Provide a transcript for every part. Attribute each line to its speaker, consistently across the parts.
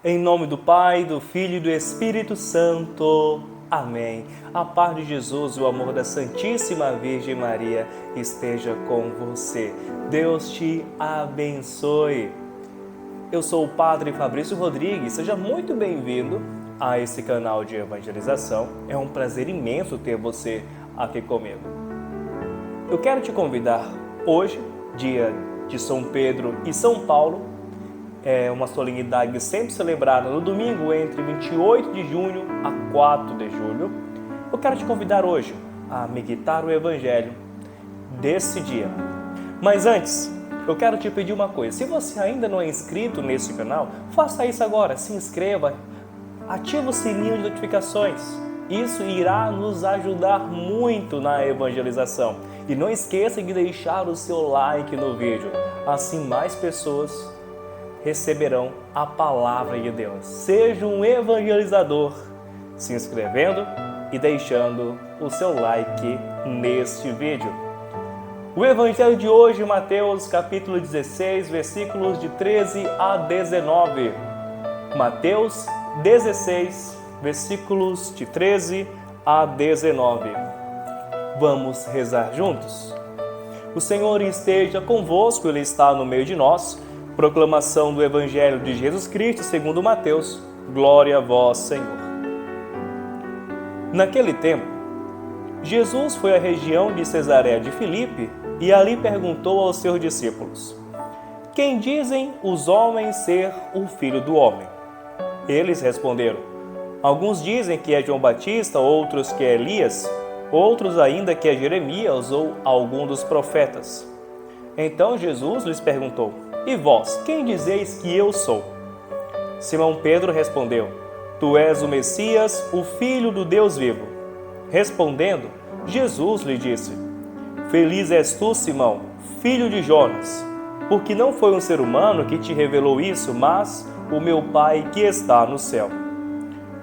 Speaker 1: Em nome do Pai, do Filho e do Espírito Santo. Amém. A paz de Jesus e o amor da Santíssima Virgem Maria esteja com você. Deus te abençoe. Eu sou o Padre Fabrício Rodrigues. Seja muito bem-vindo a esse canal de evangelização. É um prazer imenso ter você aqui comigo. Eu quero te convidar hoje, dia de São Pedro e São Paulo, é uma solenidade sempre celebrada no domingo entre 28 de junho a 4 de julho. Eu quero te convidar hoje a meditar o Evangelho desse dia. Mas antes, eu quero te pedir uma coisa. Se você ainda não é inscrito nesse canal, faça isso agora. Se inscreva, ative o sininho de notificações. Isso irá nos ajudar muito na evangelização. E não esqueça de deixar o seu like no vídeo. Assim mais pessoas receberão a palavra de Deus. Seja um evangelizador, se inscrevendo e deixando o seu like neste vídeo. O evangelho de hoje, Mateus capítulo 16, versículos de 13 a 19. Mateus 16, versículos de 13 a 19. Vamos rezar juntos? O Senhor esteja convosco, Ele está no meio de nós. Proclamação do Evangelho de Jesus Cristo segundo Mateus. Glória a vós, Senhor. Naquele tempo, Jesus foi à região de Cesareia de Filipe e ali perguntou aos seus discípulos: Quem dizem os homens ser o Filho do Homem? Eles responderam: Alguns dizem que é João Batista, outros que é Elias, outros ainda que é Jeremias ou algum dos profetas. Então Jesus lhes perguntou: E vós, quem dizeis que eu sou? Simão Pedro respondeu: Tu és o Messias, o Filho do Deus vivo. Respondendo, Jesus lhe disse: Feliz és tu, Simão, filho de Jonas, porque não foi um ser humano que te revelou isso, mas o meu Pai que está no céu.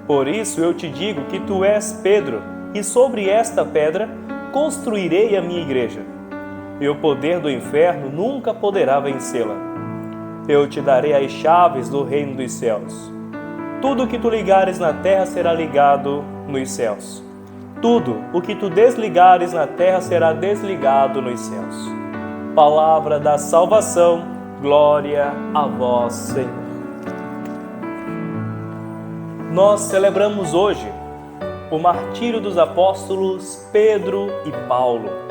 Speaker 1: Por isso eu te digo que tu és Pedro, e sobre esta pedra construirei a minha igreja. E o poder do inferno nunca poderá vencê-la. Eu te darei as chaves do reino dos céus. Tudo o que tu ligares na terra será ligado nos céus. Tudo o que tu desligares na terra será desligado nos céus. Palavra da salvação, glória a vós, Senhor. Nós celebramos hoje o martírio dos apóstolos Pedro e Paulo,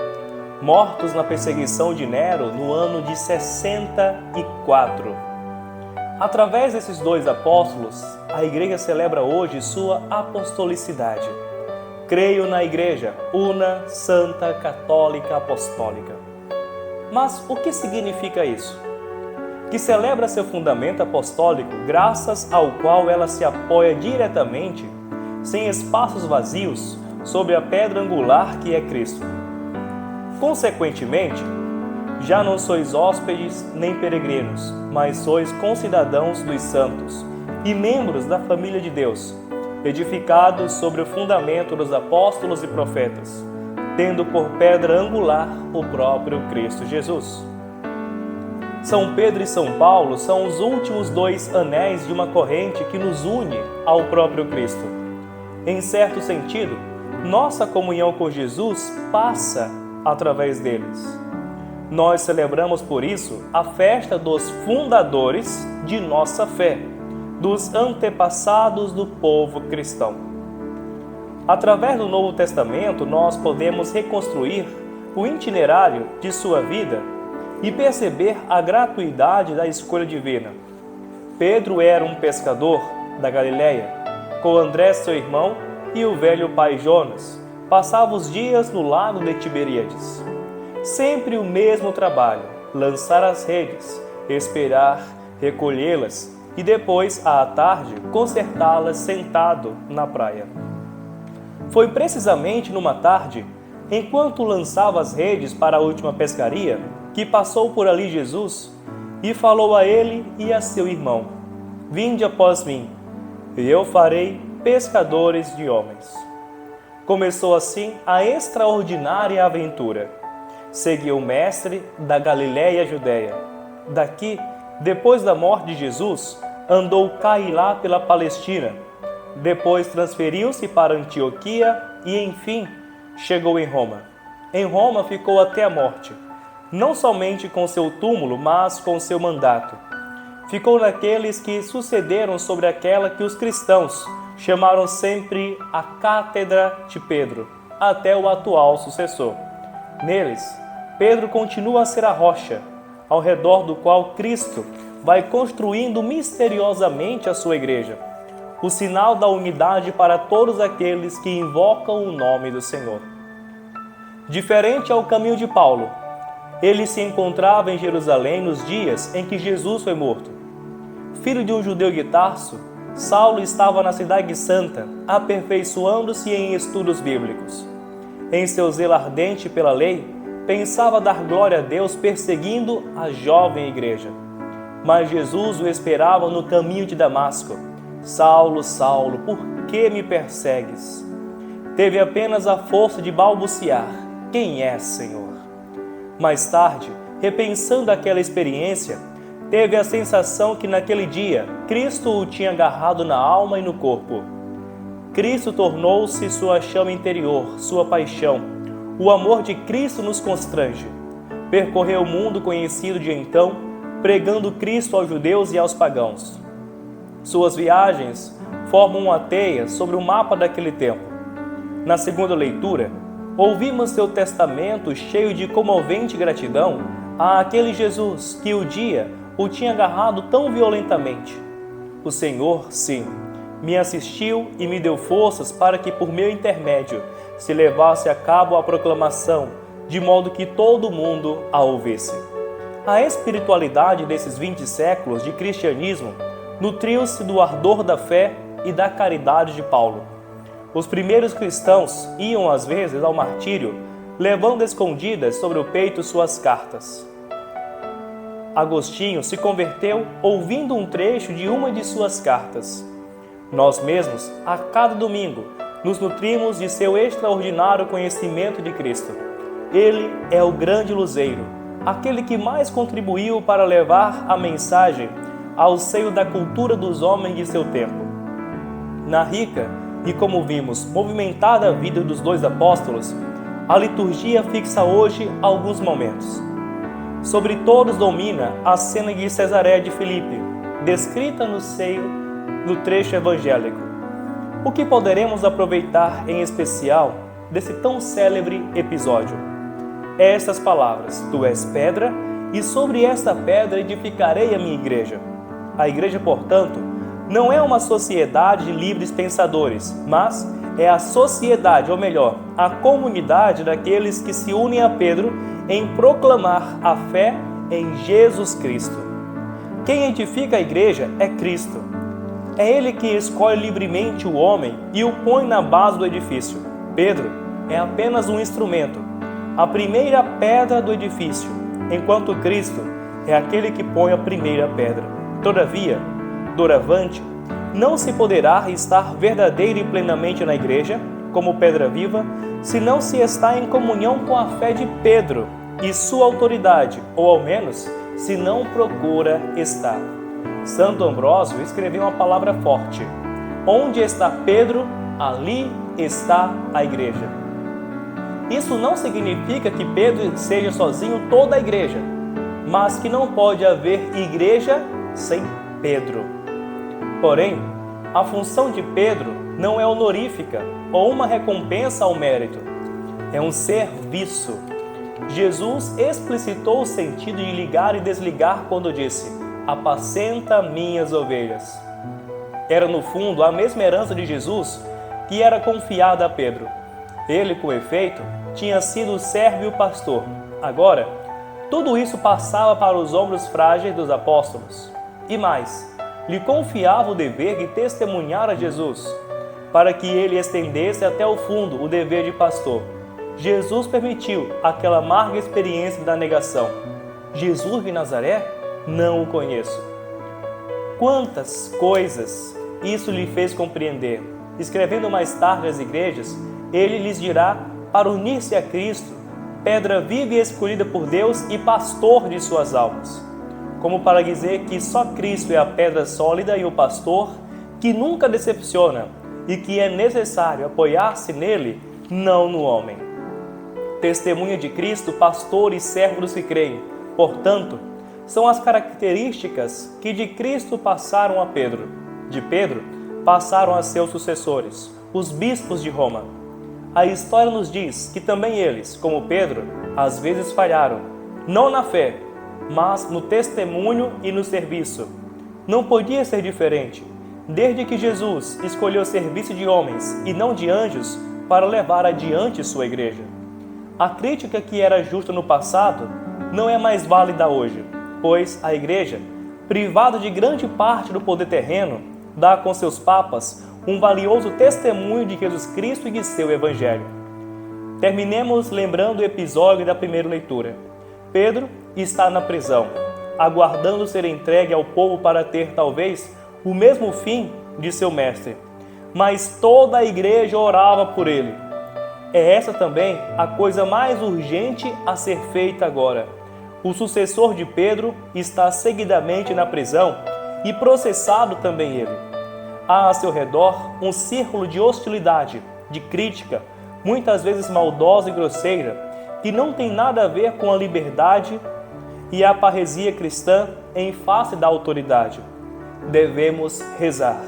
Speaker 1: mortos na perseguição de Nero no ano de 64. Através desses dois apóstolos, a Igreja celebra hoje sua apostolicidade. Creio na Igreja, una, santa, católica, apostólica. Mas o que significa isso? Que celebra seu fundamento apostólico, graças ao qual ela se apoia diretamente, sem espaços vazios, sobre a pedra angular que é Cristo. Consequentemente, já não sois hóspedes nem peregrinos, mas sois concidadãos dos santos e membros da família de Deus, edificados sobre o fundamento dos apóstolos e profetas, tendo por pedra angular o próprio Cristo Jesus. São Pedro e São Paulo são os últimos dois anéis de uma corrente que nos une ao próprio Cristo. Em certo sentido, nossa comunhão com Jesus passa através deles. Nós celebramos, por isso, a festa dos fundadores de nossa fé, dos antepassados do povo cristão. Através do Novo Testamento, nós podemos reconstruir o itinerário de sua vida e perceber a gratuidade da escolha divina. Pedro era um pescador da Galileia, com André, seu irmão, e o velho pai Jonas. Passava os dias no lago de Tiberíades. Sempre o mesmo trabalho: lançar as redes, esperar, recolhê-las e depois, à tarde, consertá-las sentado na praia. Foi precisamente numa tarde, enquanto lançava as redes para a última pescaria, que passou por ali Jesus e falou a ele e a seu irmão: Vinde após mim, e eu farei pescadores de homens. Começou assim a extraordinária aventura. Seguiu o mestre da Galiléia e Judéia. Daqui, depois da morte de Jesus, andou cá e lá pela Palestina. Depois transferiu-se para Antioquia e, enfim, chegou em Roma. Em Roma ficou até a morte, não somente com seu túmulo, mas com seu mandato. Ficou naqueles que sucederam sobre aquela que os cristãos chamaram sempre a Cátedra de Pedro, até o atual sucessor. Neles, Pedro continua a ser a rocha, ao redor do qual Cristo vai construindo misteriosamente a sua igreja, o sinal da unidade para todos aqueles que invocam o nome do Senhor. Diferente ao caminho de Paulo, ele se encontrava em Jerusalém nos dias em que Jesus foi morto. Filho de um judeu de Tarso, Saulo estava na Cidade Santa, aperfeiçoando-se em estudos bíblicos. Em seu zelo ardente pela lei, pensava dar glória a Deus perseguindo a jovem igreja. Mas Jesus o esperava no caminho de Damasco. Saulo, Saulo, por que me persegues? Teve apenas a força de balbuciar: quem é, Senhor? Mais tarde, repensando aquela experiência, teve a sensação que naquele dia Cristo o tinha agarrado na alma e no corpo. Cristo tornou-se sua chama interior, sua paixão. O amor de Cristo nos constrange. Percorreu o mundo conhecido de então, pregando Cristo aos judeus e aos pagãos. Suas viagens formam uma teia sobre o mapa daquele tempo. Na segunda leitura, ouvimos seu testamento cheio de comovente gratidão àquele Jesus que o dia o tinha agarrado tão violentamente. O Senhor, sim, me assistiu e me deu forças para que por meu intermédio se levasse a cabo a proclamação, de modo que todo mundo a ouvisse. A espiritualidade desses 20 séculos de cristianismo nutriu-se do ardor da fé e da caridade de Paulo. Os primeiros cristãos iam às vezes ao martírio, levando escondidas sobre o peito suas cartas. Agostinho se converteu ouvindo um trecho de uma de suas cartas. Nós mesmos, a cada domingo, nos nutrimos de seu extraordinário conhecimento de Cristo. Ele é o grande luzeiro, aquele que mais contribuiu para levar a mensagem ao seio da cultura dos homens de seu tempo. Na rica e, como vimos, movimentada vida dos dois apóstolos, a liturgia fixa hoje alguns momentos. Sobre todos domina a cena de Cesareia de Filipe, descrita no seio do trecho evangélico. O que poderemos aproveitar em especial desse tão célebre episódio? Estas palavras: Tu és pedra, e sobre esta pedra edificarei a minha igreja. A igreja, portanto, não é uma sociedade de livres pensadores, mas é a sociedade, ou melhor, a comunidade daqueles que se unem a Pedro em proclamar a fé em Jesus Cristo. Quem edifica a igreja é Cristo. É Ele que escolhe livremente o homem e o põe na base do edifício. Pedro é apenas um instrumento, a primeira pedra do edifício, enquanto Cristo é aquele que põe a primeira pedra. Todavia, doravante, não se poderá estar verdadeira e plenamente na igreja, como pedra viva, se não se está em comunhão com a fé de Pedro e sua autoridade, ou ao menos, se não procura estar. Santo Ambrósio escreveu uma palavra forte: onde está Pedro, ali está a igreja. Isso não significa que Pedro seja sozinho toda a igreja, mas que não pode haver igreja sem Pedro. Porém, a função de Pedro não é honorífica ou uma recompensa ao mérito, é um serviço. Jesus explicitou o sentido de ligar e desligar quando disse: apacenta minhas ovelhas. Era no fundo a mesma herança de Jesus que era confiada a Pedro. Ele, com efeito, tinha sido o servo e o pastor. Agora, tudo isso passava para os ombros frágeis dos apóstolos. E mais, lhe confiava o dever de testemunhar a Jesus, para que ele estendesse até o fundo o dever de pastor. Jesus permitiu aquela amarga experiência da negação. Jesus de Nazaré? Não o conheço. Quantas coisas isso lhe fez compreender. Escrevendo mais tarde às igrejas, ele lhes dirá para unir-se a Cristo, pedra viva e escolhida por Deus e pastor de suas almas. como para dizer que só Cristo é a pedra sólida e o pastor que nunca decepciona e que é necessário apoiar-se nele, não no homem. Testemunha de Cristo, pastor e servo dos que creem, portanto, são as características que de Cristo passaram a Pedro. De Pedro, passaram a seus sucessores, os bispos de Roma. A história nos diz que também eles, como Pedro, às vezes falharam, não na fé, mas no testemunho e no serviço. Não podia ser diferente, desde que Jesus escolheu o serviço de homens e não de anjos para levar adiante sua igreja. A crítica que era justa no passado não é mais válida hoje, pois a igreja, privada de grande parte do poder terreno, dá com seus papas um valioso testemunho de Jesus Cristo e de seu Evangelho. Terminemos lembrando o episódio da primeira leitura. Pedro está na prisão, aguardando ser entregue ao povo para ter, talvez, o mesmo fim de seu mestre. Mas toda a igreja orava por ele. É essa também a coisa mais urgente a ser feita agora. O sucessor de Pedro está seguidamente na prisão e processado também ele. Há a seu redor um círculo de hostilidade, de crítica, muitas vezes maldosa e grosseira, que não tem nada a ver com a liberdade e a parresia cristã em face da autoridade. Devemos rezar.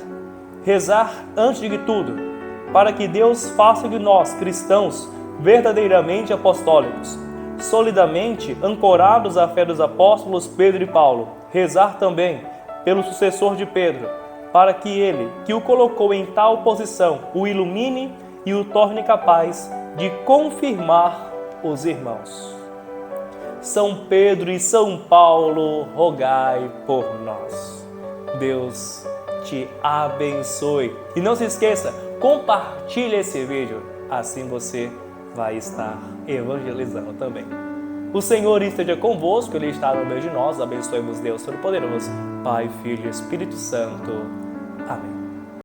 Speaker 1: Rezar antes de tudo, para que Deus faça de nós, cristãos, verdadeiramente apostólicos, solidamente ancorados à fé dos apóstolos Pedro e Paulo. Rezar também pelo sucessor de Pedro, para que ele, que o colocou em tal posição, o ilumine e o torne capaz de confirmar os irmãos. São Pedro e São Paulo, rogai por nós. Deus te abençoe. E não se esqueça, compartilhe esse vídeo, assim você vai estar evangelizando também. O Senhor esteja convosco, Ele está no meio de nós. Abençoe-vos, Deus Todo-Poderoso, Pai, Filho e Espírito Santo. Amém.